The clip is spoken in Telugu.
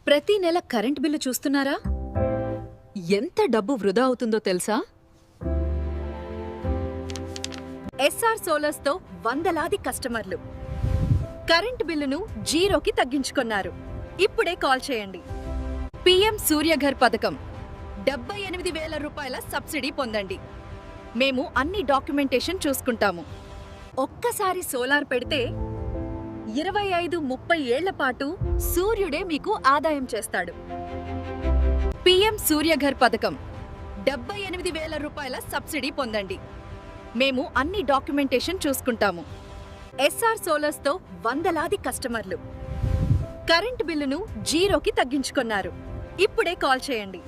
ప్రతి నెల కరెంట్ బిల్లు చూస్తున్నారా? ఎంత డబ్బు వృధా అవుతుందో తెలుసా? ఎస్ఆర్ సోలార్స్ తో వందలాది కస్టమర్లు కరెంట్ బిల్లును జీరోకి తగ్గించుకున్నారు. ఇప్పుడే కాల్ చేయండి. పీఎం సూర్యఘర్ పథకం 78,000 రూపాయల సబ్సిడీ పొందండి. మేము అన్ని డాక్యుమెంటేషన్ చూసుకుంటాము. ఒక్కసారి సోలార్ పెడితే 25-30 ఏళ్ల పాటు సూర్యుడే మీకు ఆదాయం చేస్తాడు. పీఎం సూర్యఘర్ పథకం 78,000 రూపాయల సబ్సిడీ పొందండి. మేము అన్ని డాక్యుమెంటేషన్ చూసుకుంటాము. ఎస్ఆర్ సోలార్స్ తో వందలాది కస్టమర్లు కరెంట్ బిల్లును జీరోకి తగ్గించుకున్నారు. ఇప్పుడే కాల్ చేయండి.